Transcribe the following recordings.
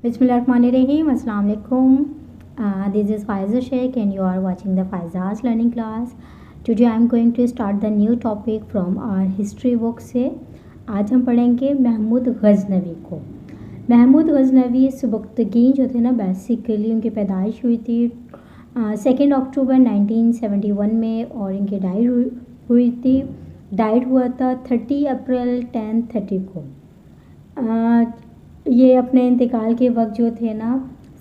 Bismillahirrahmanirrahim. Assalamu alaikum. This is Faiza Sheikh and you are watching the Faiza's learning class. Today I am going to start the new topic from our history book से. आज हम पढ़ेंगे महमूद गज़नवी को. महमूद गज़नवी सुबक्तगीन जो थे ना, basically उनकी पैदाइश हुई थी 2 अक्टूबर 1971 में और इनकी डाइड हुआ था 30 अप्रैल 1030 को. ये अपने इंतकाल के वक्त जो थे ना,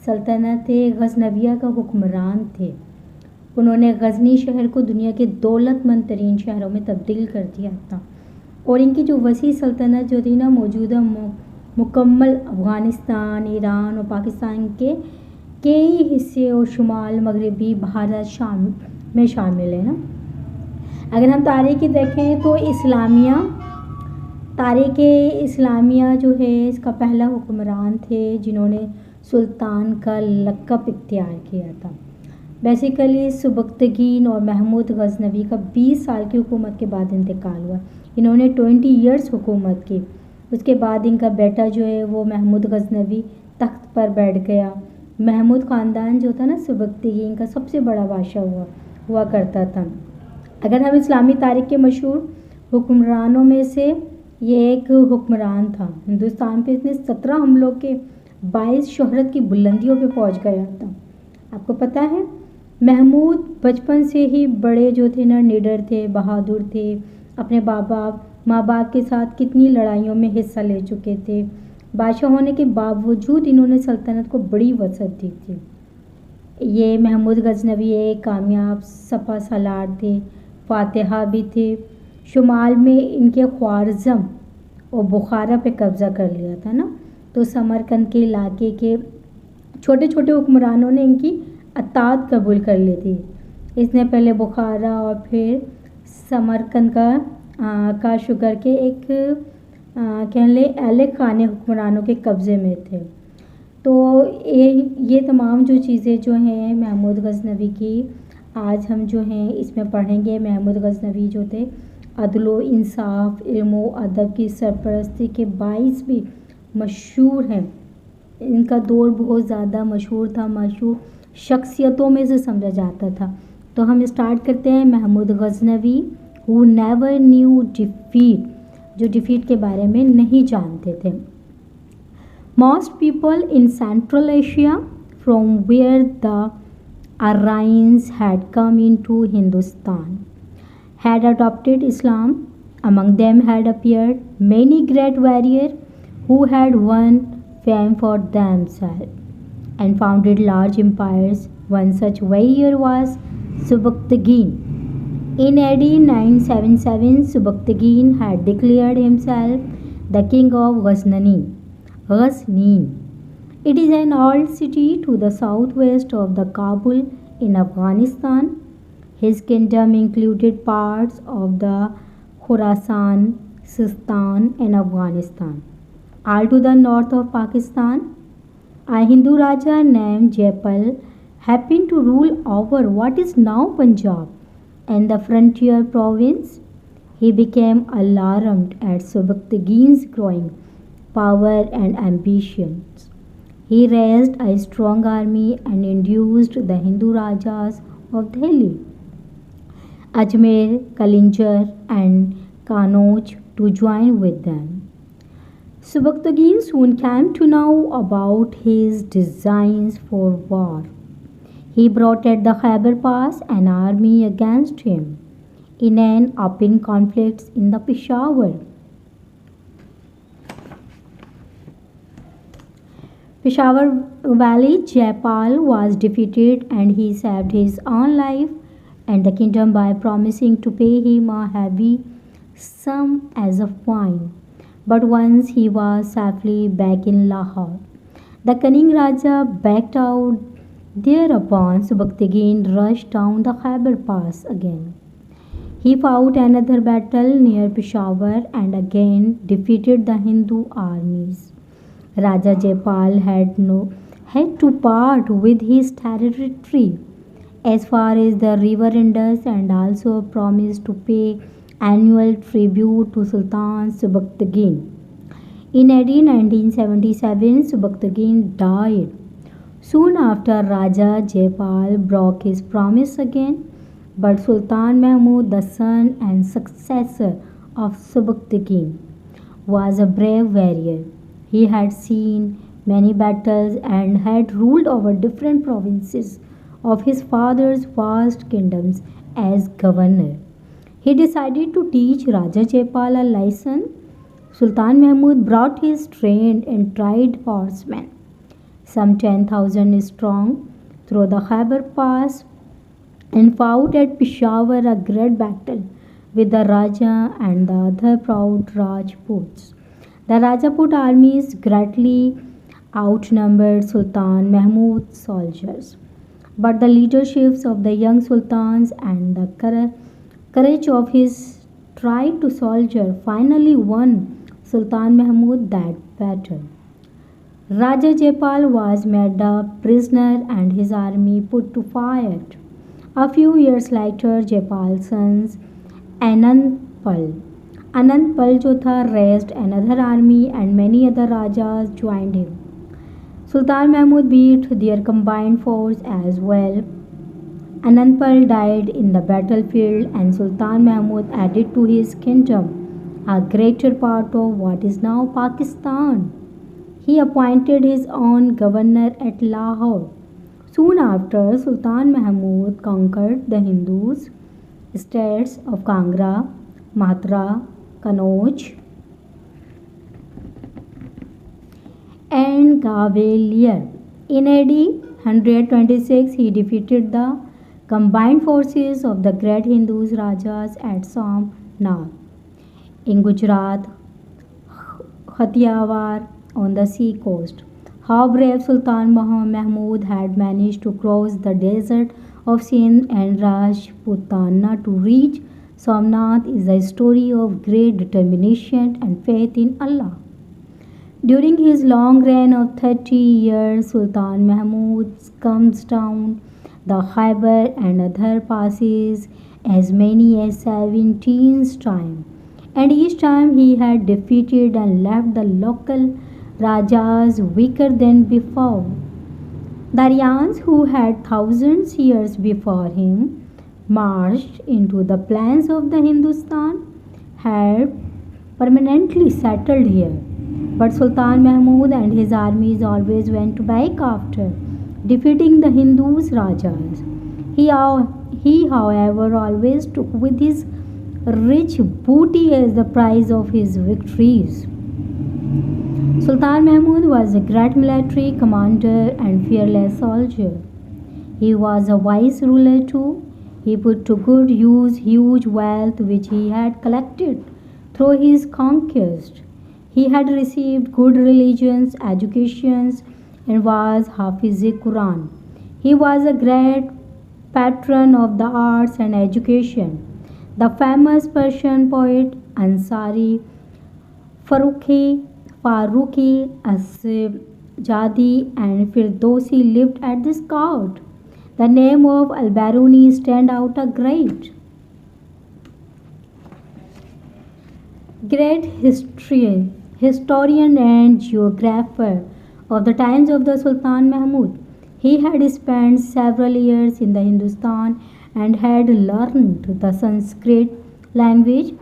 सल्तनत गज़नविया का हुक्मरान थे. उन्होंने गज़नी शहर को दुनिया के दौलतमंद तरीन शहरों में तब्दील कर दिया था और इनकी जो वसी सल्तनत जो थी ना, मौजूदा मुकम्मल अफ़गानिस्तान, ईरान और पाकिस्तान के कई हिस्से और शुमाल मगरबी भारत में शामिल है ना. अगर हम तारीख़ देखें तो तारीख़ इस्लामिया जो है, इसका पहला हुक्मरान थे जिन्होंने सुल्तान का लक़ब इख्तियार किया था. बेसिकली सुबक्तगीन और महमूद गज़नवी का 20 साल की हुकूमत के बाद इंतकाल हुआ. इन्होंने 20 ईयर्स हुकूमत की. उसके बाद इनका बेटा जो है वो महमूद गज़नवी तख्त पर बैठ गया. महमूद ख़ानदान जो था ना, सुबक्तगीन का सबसे बड़ा बादशाह हुआ करता था. अगर हम इस्लामी तारीख़ के मशहूर हुक्मरानों में से ये एक हुक्मरान था. हिंदुस्तान पे इसने 17 हमलों के 22 शोहरत की बुलंदियों पे पहुंच गया था. आपको पता है, महमूद बचपन से ही बड़े जो थे ना, निडर थे, बहादुर थे. अपने माँ बाप के साथ कितनी लड़ाइयों में हिस्सा ले चुके थे. बादशाह होने के बावजूद इन्होंने सल्तनत को बड़ी वसअत दी थी. ये महमूद गज़नवी एक कामयाब सपा सालार थे, फातिहा भी थे. शुमाल में इनके ख्वारिज़म और बुखारा पे कब्ज़ा कर लिया था ना, तो समरकंद के इलाके के छोटे छोटे हुक्मरानों ने इनकी अतात कबूल कर ली थी. इसने पहले बुखारा और फिर समरकंद का शुगर के एक कह लें अहले खाने हुक्मरानों के कब्ज़े में थे. तो ये तमाम जो चीज़ें जो हैं महमूद गज़नवी की, आज हम जो हैं इसमें पढ़ेंगे. महमूद गज़नवी जो थे अदलो इंसाफ, इल्म व अदब की सरपरस्ती के बाइस भी मशहूर हैं. इनका दौर बहुत ज़्यादा मशहूर था, मशहूर शख्सियतों में से समझा जाता था. तो हम स्टार्ट करते हैं. Mahmud Ghaznavi who never knew defeat, जो डिफीट के बारे में नहीं जानते थे. Most people in Central Asia from where the Aryans had come into Hindustan had adopted Islam. Among them had appeared many great warriors who had won fame for themselves and founded large empires. One such warrior was Subakhtagin. In AD 977, Subakhtagin had declared himself the king of Ghazni. It is an old city to the southwest of the Kabul in Afghanistan. His kingdom included parts of the Khorasan, Sistan and Afghanistan. All to the north of Pakistan, a Hindu Raja named Jaipal happened to rule over what is now Punjab and the frontier province. He became alarmed at Subaktagin's growing power and ambitions. He raised a strong army and induced the Hindu Rajas of Delhi, Ajmer, Kalinjar and Kanauj to join with them. Subakhtagin soon came to know about his designs for war. He brought at the Khyber Pass an army against him in an open conflict in the Peshawar Valley. Jaipal was defeated and he saved his own life and the kingdom by promising to pay him a heavy sum as a fine. But once he was safely back in Lahore, the cunning Raja backed out. Thereupon Subakhtagin rushed down the Khyber Pass again. He fought another battle near Peshawar and again defeated the Hindu armies. Raja Jaipal had to part with his territory as far as the river Indus and also promised to pay annual tribute to Sultan Subakhtagin. In AD 1977, Subakhtagin died. Soon after, Raja Jaipal broke his promise again, but Sultan Mahmud, the son and successor of Subakhtagin, was a brave warrior. He had seen many battles and had ruled over different provinces of his father's vast kingdoms as governor. He decided to teach Raja Jaipal a lesson. Sultan Mahmud brought his trained and tried horsemen, some 10,000 strong, through the Khyber Pass and fought at Peshawar a great battle with the Raja and the other proud Rajputs. The Rajput armies greatly outnumbered Sultan Mahmud's soldiers, but the leaderships of the young sultans and the courage of his tried to soldier finally won Sultan Mahmud that battle. Raja Jaipal was made a prisoner and his army put to flight. A few years later, Jaipal's sons Anandpal Anandpal जो था raised another army and many other rajas joined him. Sultan Mahmud beat their combined force as well. Anandpal died in the battlefield and Sultan Mahmud added to his kingdom a greater part of what is now Pakistan. He appointed his own governor at Lahore. Soon after, Sultan Mahmud conquered the Hindus states of Kangra, Matra, Kanauj, and Gwalior. In AD 126, he defeated the combined forces of the great Hindus Rajas at Somnath in Gujarat, Kathiawar on the sea coast. How brave Sultan Mahmud had managed to cross the desert of Sindh and Rajputana to reach Somnath is a story of great determination and faith in Allah. During his long reign of 30 years, Sultan Mahmud comes down the Khyber and other passes as many as 17 times, and each time he had defeated and left the local Rajas weaker than before. The Aryans, who had thousands years before him marched into the plains of the Hindustan, had permanently settled here. But Sultan Mahmud and his armies always went back after defeating the Hindus Rajas. He, however, always took with his rich booty as the prize of his victories. Sultan Mahmud was a great military commander and fearless soldier. He was a wise ruler too. He put to good use huge wealth which he had collected through his conquest. He had received good religions, educations, and was Hafiz Quran. He was a great patron of the arts and education. The famous Persian poet Ansari Farooqi Asjadi and Firdausi lived at this court. The name of Al-Biruni stand out a great historian and geographer of the times of the Sultan Mahmud. He had spent several years in the Hindustan and had learned the Sanskrit language.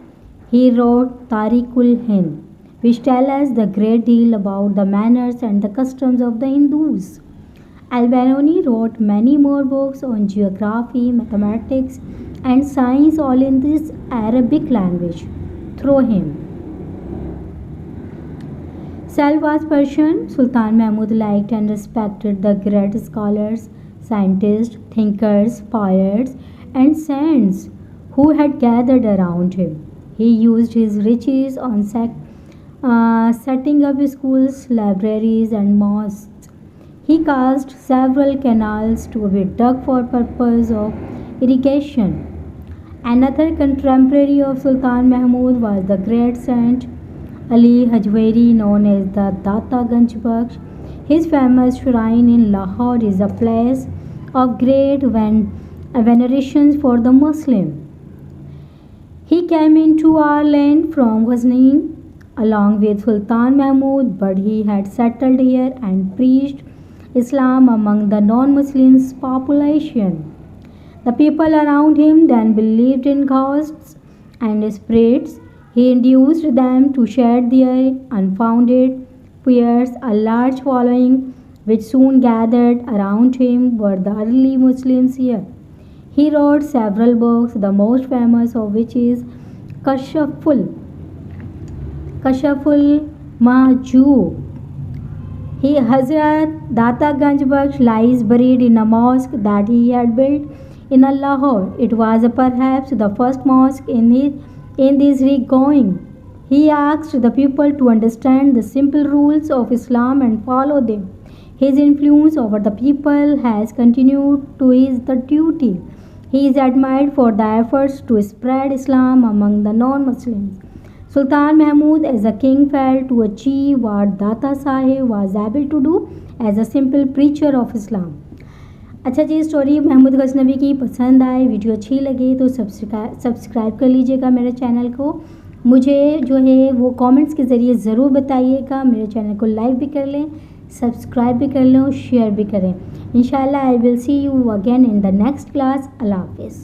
He wrote Tariqul Hind, which tells us the great deal about the manners and the customs of the Hindus. Al-Biruni wrote many more books on geography, mathematics, and science, all in this Arabic language. Through him, Sal was Persian. Sultan Mahmud liked and respected the great scholars, scientists, thinkers, poets, and saints who had gathered around him. He used his riches on setting up schools, libraries, and mosques. He caused several canals to be dug for purpose of irrigation. Another contemporary of Sultan Mahmud was the great saint Ali Hajweri, known as the Data Ganj Bakhsh. His famous shrine in Lahore is a place of great veneration for the Muslim. He came into our land from Ghazni along with Sultan Mahmud, but he had settled here and preached Islam among the non-Muslims population. The people around him then believed in ghosts and spirits. He induced them to shed their unfounded fears. A large following which soon gathered around him were the early Muslims here. He wrote several books, the most famous of which is Kashaful Mahjoob. Hazrat Data Ganj Baksh lies buried in a mosque that he had built in Lahore. It was perhaps the first mosque in this region. He asked the people to understand the simple rules of Islam and follow them. His influence over the people has continued to his duty. He is admired for the efforts to spread Islam among the non-Muslims. Sultan Mahmud as a king failed to achieve what Data Sahib was able to do as a simple preacher of Islam. अच्छा जी, story Mahmood Ghaznavi की पसंद आए, video अच्छी लगे तो subscribe कर लीजिएगा मेरे चैनल को। मुझे जो है वो कमेंट्स के ज़रिए ज़रूर बताइएगा। मेरे चैनल को लाइक भी कर लें, सब्सक्राइब भी कर लें और शेयर भी करें। इंशाल्लाह I will see you again in the next class. अल्लाह हाफिज़।